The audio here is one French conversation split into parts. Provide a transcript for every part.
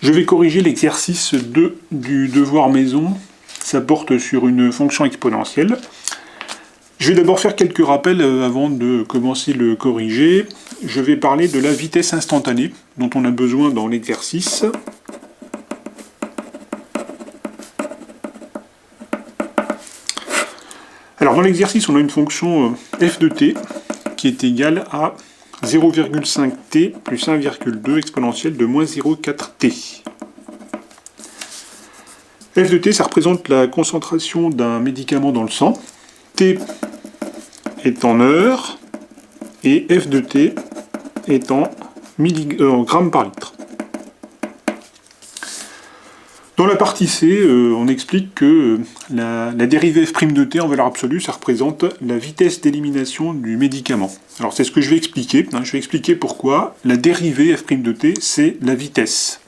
Je vais corriger l'exercice 2 du devoir maison. Ça porte sur une fonction exponentielle. Je vais d'abord faire quelques rappels avant de commencer le corriger. Je vais parler de la vitesse instantanée dont on a besoin dans l'exercice. Alors dans l'exercice, on a une fonction f de t qui est égale à 0,5t plus 1,2 exponentielle de moins 0,4t. F de t, ça représente la concentration d'un médicament dans le sang. T est en heures et F de t est en grammes par litre. Dans la partie C, on explique que la dérivée f' de t en valeur absolue, ça représente la vitesse d'élimination du médicament. Alors c'est ce que je vais expliquer. Je vais expliquer pourquoi la dérivée f' de t, c'est la vitesse.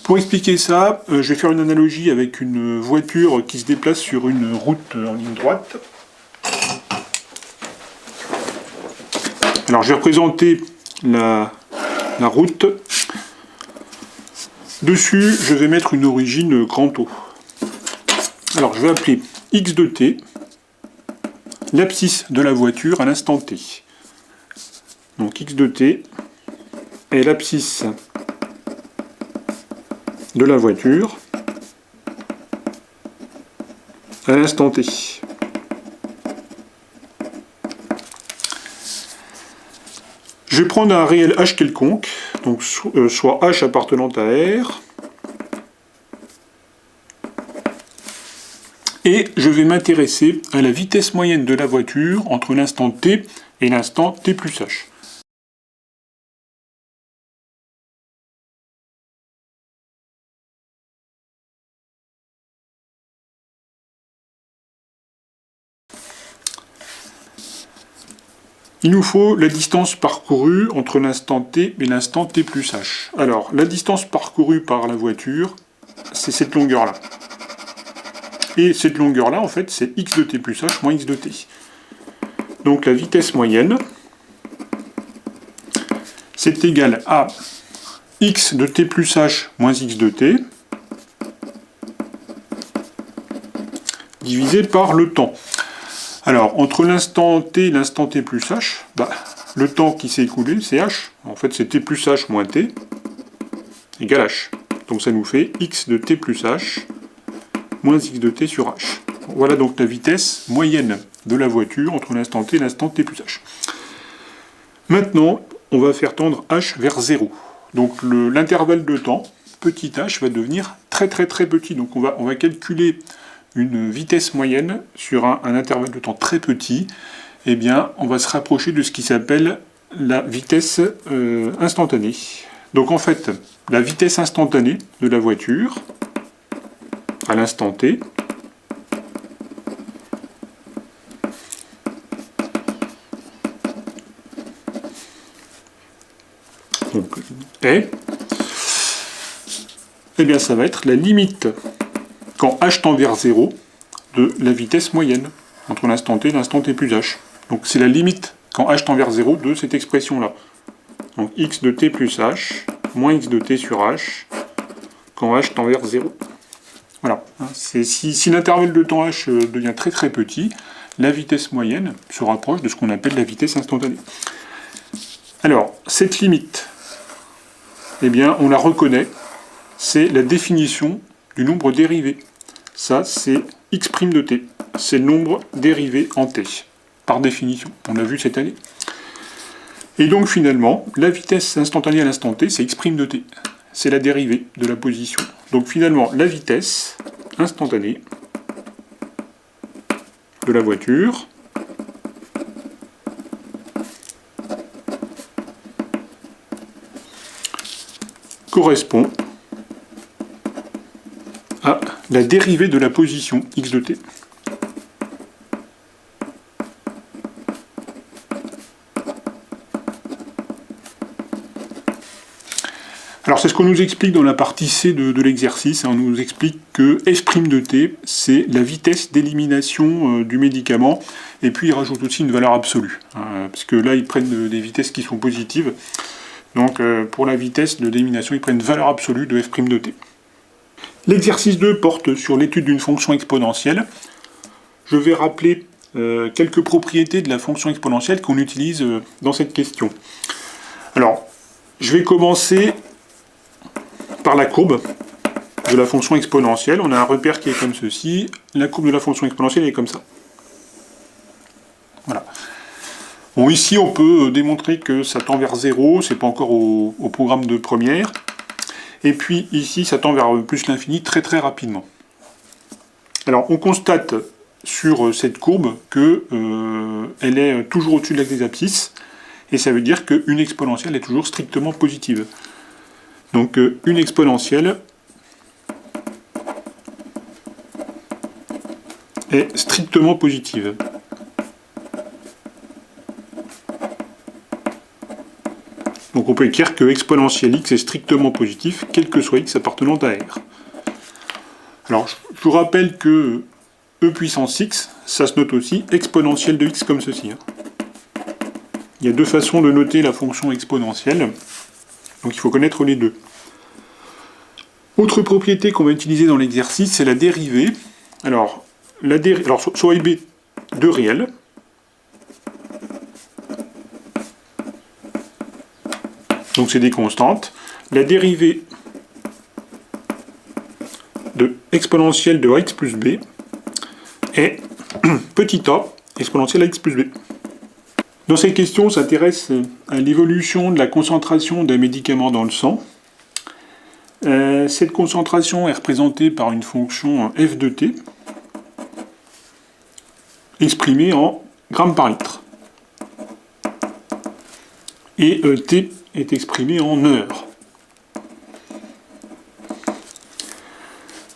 Pour expliquer ça, je vais faire une analogie avec une voiture qui se déplace sur une route en ligne droite. Alors je vais représenter la route. Dessus, je vais mettre une origine grand O. Alors, je vais appeler x de t l'abscisse de la voiture à l'instant t. Donc, x de t est l'abscisse de la voiture à l'instant t. Je vais prendre un réel h quelconque, donc soit h appartenant à R, et je vais m'intéresser à la vitesse moyenne de la voiture entre l'instant t et l'instant t plus h. Il nous faut la distance parcourue entre l'instant t et l'instant t plus h. Alors, la distance parcourue par la voiture, c'est cette longueur-là. Et cette longueur-là, en fait, c'est x de t plus h moins x de t. Donc la vitesse moyenne, c'est égal à x de t plus h moins x de t, divisé par le temps. Alors, entre l'instant t et l'instant t plus h, le temps qui s'est écoulé, c'est h. En fait, c'est t plus h moins t égale h. Donc ça nous fait x de t plus h moins x de t sur h. Voilà donc la vitesse moyenne de la voiture entre l'instant t et l'instant t plus h. Maintenant, on va faire tendre h vers 0. Donc l'intervalle de temps, petit h, va devenir très petit. Donc on va calculer une vitesse moyenne sur un intervalle de temps très petit. Eh bien, on va se rapprocher de ce qui s'appelle la vitesse instantanée. Donc en fait, la vitesse instantanée de la voiture, à l'instant t, donc, eh bien ça va être la limite quand h tend vers 0 de la vitesse moyenne entre l'instant t et l'instant t plus h. Donc c'est la limite quand h tend vers 0 de cette expression-là. Donc x de t plus h moins x de t sur h quand h tend vers 0. Voilà. Si l'intervalle de temps h devient très petit, la vitesse moyenne se rapproche de ce qu'on appelle la vitesse instantanée. Alors, cette limite, eh bien, on la reconnaît, c'est la définition du nombre dérivé. Ça, c'est x' de t. C'est le nombre dérivé en t, par définition. On l'a vu cette année. Et donc, finalement, la vitesse instantanée à l'instant t, c'est x' de t. C'est la dérivée de la position. Donc, finalement, la vitesse instantanée de la voiture correspond à la dérivée de la position x de t. Alors c'est ce qu'on nous explique dans la partie C de l'exercice. On nous explique que f' de t, c'est la vitesse d'élimination du médicament, et puis ils rajoutent aussi une valeur absolue, parce que là ils prennent des vitesses qui sont positives. Donc pour la vitesse de d'élimination, ils prennent valeur absolue de f' de t. L'exercice 2 porte sur l'étude d'une fonction exponentielle. Je vais rappeler quelques propriétés de la fonction exponentielle qu'on utilise dans cette question. Alors, je vais commencer par la courbe de la fonction exponentielle. On a un repère qui est comme ceci. La courbe de la fonction exponentielle est comme ça. Voilà. Bon, ici, on peut démontrer que ça tend vers 0. C'est pas encore au programme de première. Et puis, ici, ça tend vers plus l'infini très très rapidement. Alors, on constate sur cette courbe que elle est toujours au-dessus de l'axe des abscisses. Et ça veut dire qu'une exponentielle est toujours strictement positive. Donc, une exponentielle est strictement positive. Donc on peut écrire que exponentielle x est strictement positif, quel que soit x appartenant à R. Alors je vous rappelle que e puissance x, ça se note aussi exponentielle de x comme ceci. Il y a deux façons de noter la fonction exponentielle, donc il faut connaître les deux. Autre propriété qu'on va utiliser dans l'exercice, c'est la dérivée. Alors, soit b de réel. Donc c'est des constantes. La dérivée de exponentielle de ax plus b est petit a exponentielle ax plus b. Dans cette question, on s'intéresse à l'évolution de la concentration d'un médicament dans le sang. Cette concentration est représentée par une fonction f de t, exprimée en grammes par litre. Et t est exprimé en heures.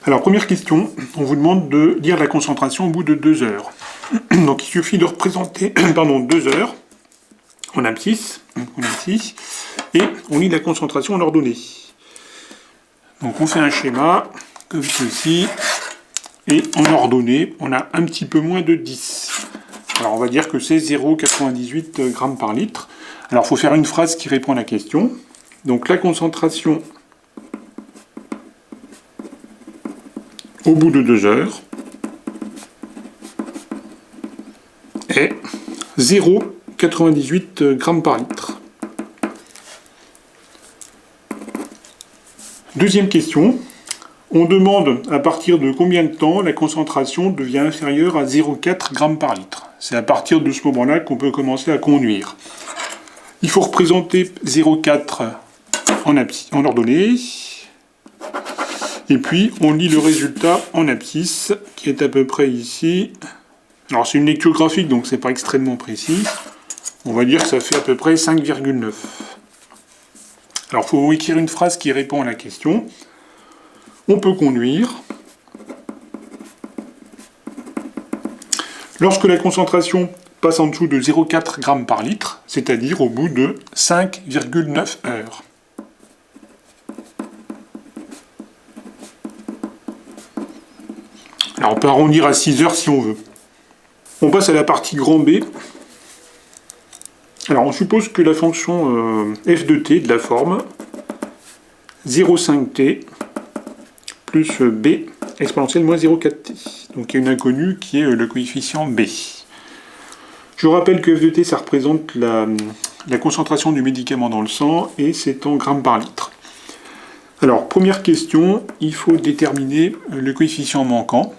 Alors, première question, on vous demande de lire la concentration au bout de 2 heures. Donc, il suffit de représenter 2 heures en abscisse, et on lit la concentration en ordonnée. Donc, on fait un schéma comme ceci, et en ordonnée, on a un petit peu moins de 10. Alors, on va dire que c'est 0,98 grammes par litre. Alors, il faut faire une phrase qui répond à la question. Donc, la concentration au bout de 2 heures est 0,98 grammes par litre. Deuxième question. On demande à partir de combien de temps la concentration devient inférieure à 0,4 grammes par litre. C'est à partir de ce moment-là qu'on peut commencer à conduire. Il faut représenter 0,4 en ordonnée. Et puis, on lit le résultat en abscisse, qui est à peu près ici. Alors, c'est une lecture graphique, donc c'est pas extrêmement précis. On va dire que ça fait à peu près 5,9. Alors, il faut écrire une phrase qui répond à la question. On peut conduire. Lorsque la concentration passe en dessous de 0,4 g par litre, c'est-à-dire au bout de 5,9 heures. Alors on peut arrondir à 6 heures si on veut. On passe à la partie grand B. Alors on suppose que la fonction f de t de la forme 0,5t plus b exponentielle moins 0,4t. Donc il y a une inconnue qui est le coefficient b. Je rappelle que f de t, ça représente la concentration du médicament dans le sang, et c'est en grammes par litre. Alors, première question, il faut déterminer le coefficient manquant.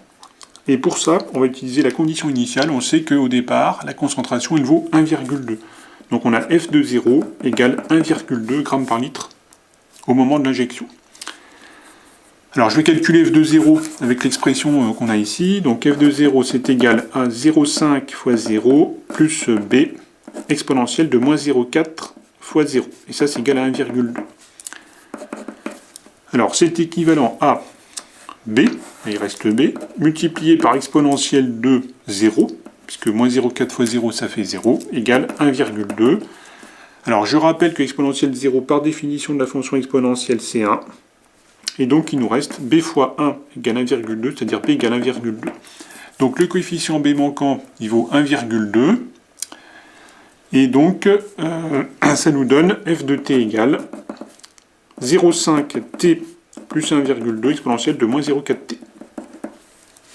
Et pour ça, on va utiliser la condition initiale. On sait qu'au départ, la concentration, elle vaut 1,2. Donc on a f de 0 égale 1,2 grammes par litre au moment de l'injection. Alors je vais calculer f de 0 avec l'expression qu'on a ici. Donc f de 0 c'est égal à 0,5 fois 0 plus b exponentielle de moins 0,4 fois 0. Et ça c'est égal à 1,2. Alors c'est équivalent à b, il reste b, multiplié par exponentielle de 0, puisque moins 0,4 fois 0 ça fait 0, égale 1,2. Alors je rappelle que l'exponentielle de 0 par définition de la fonction exponentielle c'est 1. Et donc, il nous reste b fois 1 égale 1,2, c'est-à-dire b égale 1,2. Donc, le coefficient b manquant, il vaut 1,2. Et donc, ça nous donne f de t égale 0,5 t plus 1,2 exponentielle de moins 0,4 t.